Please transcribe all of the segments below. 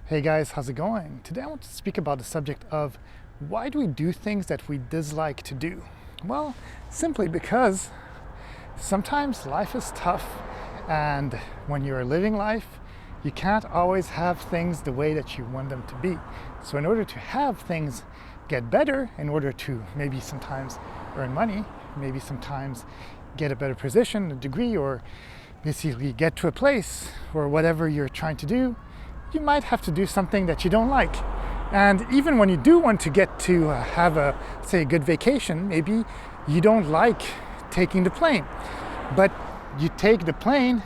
Hey guys, how's it going? Today I want to speak about the subject of why do we do things that we dislike to do? Well, simply because sometimes life is tough, and when you're living life, you can't always have things the way that you want them to be. So in order to have things get better, in order to maybe sometimes earn money, maybe sometimes get a better position, a degree, or basically get to a place or whatever you're trying to do, you might have to do something that you don't like. And even when you do want to get to have a, say, a good vacation, maybe you don't like taking the plane. But you take the plane,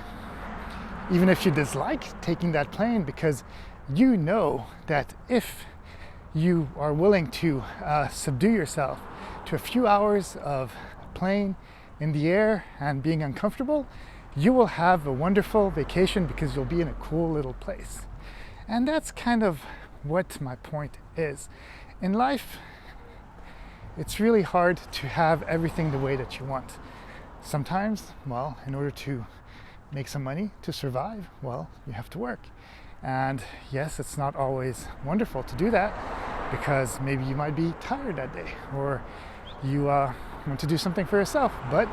even if you dislike taking that plane, because you know that if you are willing to subdue yourself to a few hours of plane in the air and being uncomfortable, you will have a wonderful vacation because you'll be in a cool little place. And that's kind of what my point is. In life, it's really hard to have everything the way that you want. Sometimes, well, in order to make some money to survive, well, you have to work. And yes, it's not always wonderful to do that because maybe you might be tired that day or you want to do something for yourself. But,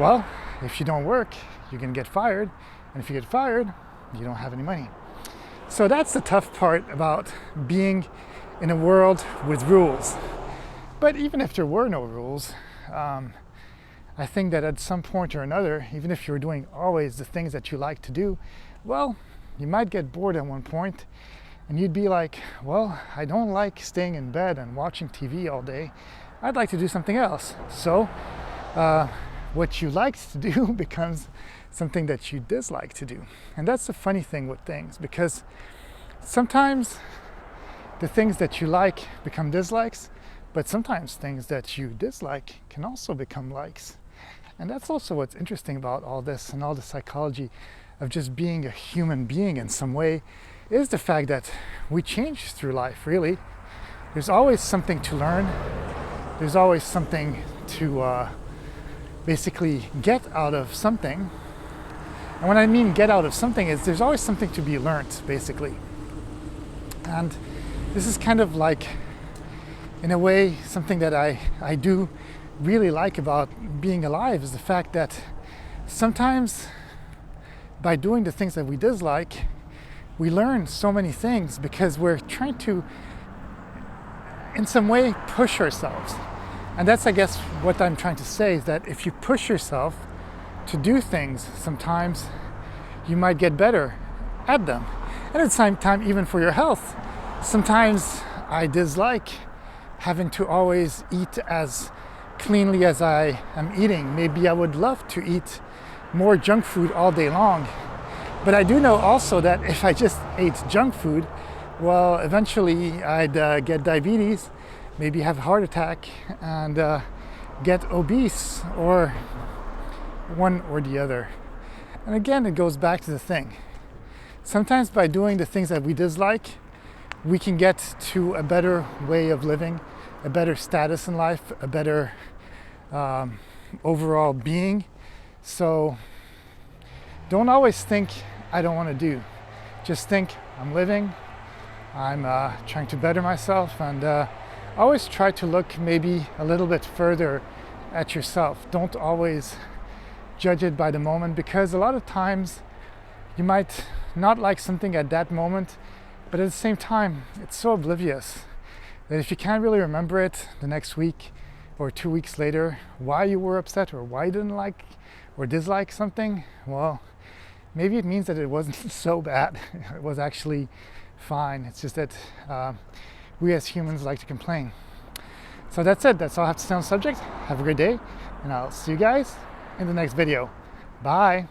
well, if you don't work, you're gonna get fired. And if you get fired, you don't have any money. So that's the tough part about being in a world with rules. But even if there were no rules, I think that at some point or another, even if you're doing always the things that you like to do, well, you might get bored at one point and you'd be like, well, I don't like staying in bed and watching TV all day. I'd like to do something else. So what you like to do becomes something that you dislike to do. And that's the funny thing with things, because sometimes the things that you like become dislikes, but sometimes things that you dislike can also become likes. And that's also what's interesting about all this and all the psychology of just being a human being in some way, is the fact that we change through life, really. There's always something to learn. There's always something to basically get out of something. And when I mean get out of something, is there's always something to be learned, basically. And this is kind of like, in a way, something that I do really like about being alive, is the fact that sometimes by doing the things that we dislike, we learn so many things because we're trying to, in some way, push ourselves. And that's, I guess, what I'm trying to say, is that if you push yourself to do things, sometimes you might get better at them. And at the same time, even for your health, sometimes I dislike having to always eat as cleanly as I am eating. Maybe I would love to eat more junk food all day long. But I do know also that if I just ate junk food, well, eventually I'd get diabetes, maybe have a heart attack, and get obese, or one or the other. And again, it goes back to the thing. Sometimes by doing the things that we dislike, we can get to a better way of living, a better status in life, a better overall being. So don't always think, I don't want to do. Just think, I'm living, I'm trying to better myself, and always try to look maybe a little bit further at yourself. Don't always judge it by the moment, because a lot of times you might not like something at that moment, but at the same time it's so oblivious that if you can't really remember it the next week or 2 weeks later, why you were upset or why you didn't like or dislike something, well, maybe it means that it wasn't so bad. It was actually fine. It's just that we as humans like to complain. So that's it. That's all I have to say on the subject. Have a great day, and I'll see you guys in the next video. Bye.